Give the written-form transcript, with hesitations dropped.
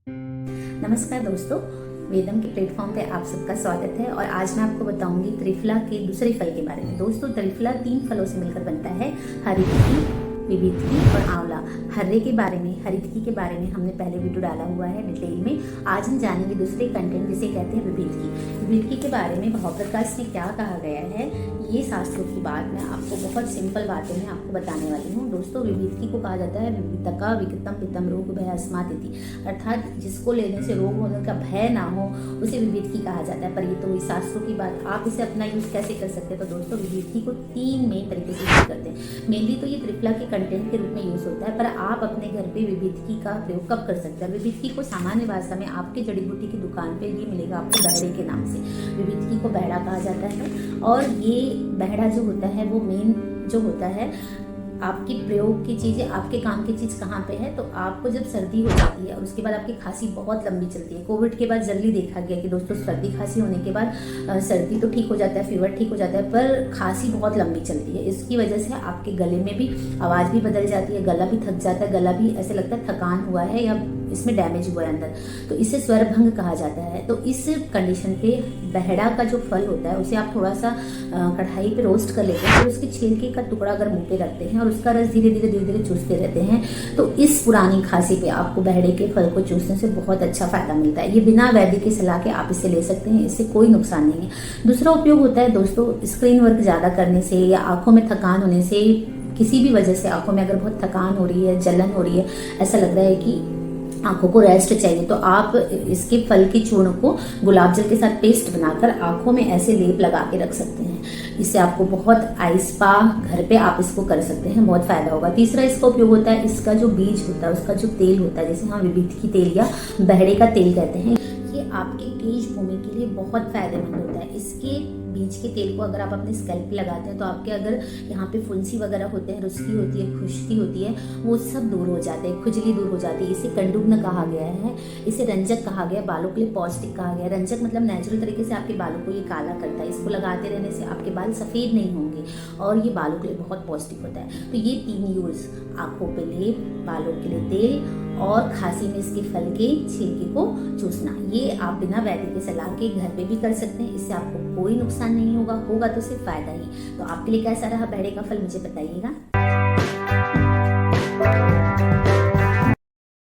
नमस्कार दोस्तों, वेदम के प्लेटफॉर्म पे आप सबका स्वागत है। और आज मैं आपको बताऊंगी त्रिफला के दूसरे फल के बारे में। दोस्तों, त्रिफला 3 फलों से मिलकर बनता है, हरितकी, विविधकी और आंवला। हर्रे के बारे में, हरितकी के बारे में हमने पहले वीडियो डाला हुआ है डिटेल में। आज हम जानेंगे दूसरे कंटेंट जिसे कहते हैं विविधकी। विविधकी के बारे में भावप्रकाश में क्या कहा गया है, ये शास्त्रों की बात मैं आपको बहुत सिंपल बातों में आपको बताने वाली हूँ। दोस्तों, विविधकी को कहा जाता है विविधका विकतम पितम रोग भय अस्मात् इति, अर्थात जिसको लेने से रोग होने का भय ना हो उसे विविधकी कहा जाता है। पर ये तो हुई शास्त्रों की बात, आप इसे अपना यूज कैसे कर सकते हैं। तो दोस्तों, विविधकी को 3 मेन तरीके से यूज करते हैं। मेनली तो ये त्रिफला के कंटेंट के रूप में यूज होता है, पर आप अपने घर पे विविधकी का प्रयोग कब कर सकते हैं। विविधकी को सामान्य भाषा में आपके जड़ी बूटी की दुकान पे ये मिलेगा आपको बहड़े के नाम से। विविधकी को बहड़ा कहा जाता है। और ये बहड़ा जो होता है वो मेन जो होता है आपकी प्रयोग की चीज़ें, आपके काम की चीज़ कहाँ पे है। तो आपको जब सर्दी हो जाती है और उसके बाद आपकी खांसी बहुत लंबी चलती है, कोविड के बाद जल्दी देखा गया कि दोस्तों सर्दी खांसी होने के बाद सर्दी तो ठीक हो जाता है, फीवर ठीक हो जाता है, पर खांसी बहुत लंबी चलती है। इसकी वजह से आपके गले में भी आवाज़ भी बदल जाती है, गला भी थक जाता है, गला भी ऐसे लगता है थकान हुआ है या इसमें डैमेज हुआ है अंदर, तो इसे स्वर भंग कहा जाता है। तो इस कंडीशन पे बहड़ा का जो फल होता है उसे आप थोड़ा सा कढ़ाई पे रोस्ट कर लेते हैं, फिर उसके छिलके का टुकड़ा अगर मुंह पे रखते हैं और उसका रस धीरे धीरे चूसते रहते हैं, तो इस पुरानी खांसी पे आपको बहड़े के फल को चूसने से बहुत अच्छा फायदा मिलता है। ये बिना वैद्य की सलाह के आप इसे ले सकते हैं, इससे कोई नुकसान नहीं है। दूसरा उपयोग होता है दोस्तों, स्क्रीन वर्क ज़्यादा करने से या आंखों में थकान होने से, किसी भी वजह से आंखों में अगर बहुत थकान हो रही है, जलन हो रही है, ऐसा लग रहा है कि आंखों को रेस्ट चाहिए, तो आप इसके फल के चूर्ण को गुलाब जल के साथ पेस्ट बनाकर आंखों में ऐसे लेप लगा के रख सकते हैं। इससे आपको बहुत आइस स्पा घर पे आप इसको कर सकते हैं, बहुत फायदा होगा। तीसरा इसका उपयोग होता है, इसका जो बीज होता है उसका जो तेल होता है, जैसे हम विविधकी तेल या बहड़े का तेल कहते हैं, ये आपके केश भूमि के लिए बहुत फायदेमंद होता है। इसके बीज के तेल को अगर आप अपने स्कैल्प पे लगाते हैं तो आपके अगर यहाँ पे फुंसी वगैरह होते हैं, रुस्की होती है, खुश्की होती है, वो सब दूर हो जाते हैं, खुजली दूर हो जाती है। इसे कंडुग्न कहा गया है, इसे रंजक कहा गया, बालों के लिए पौष्टिक कहा गया। रंजक मतलब नेचुरल तरीके से आपके बालों को ये काला करता है। इसको लगाते रहने से आपके बाल सफ़ेद नहीं होंगे और ये बालों के लिए बहुत पौष्टिक होता है। तो ये 3 यूज, आंखों पे लेप, बालों के लिए तेल और खांसी में इसके फल के छिलके को चूसना, ये आप बिना वैद्य की सलाह के घर पे भी कर सकते हैं। इससे आपको कोई नुकसान नहीं होगा तो सिर्फ फायदा ही। तो आपके लिए कैसा रहा बहड़े का फल, मुझे बताइएगा।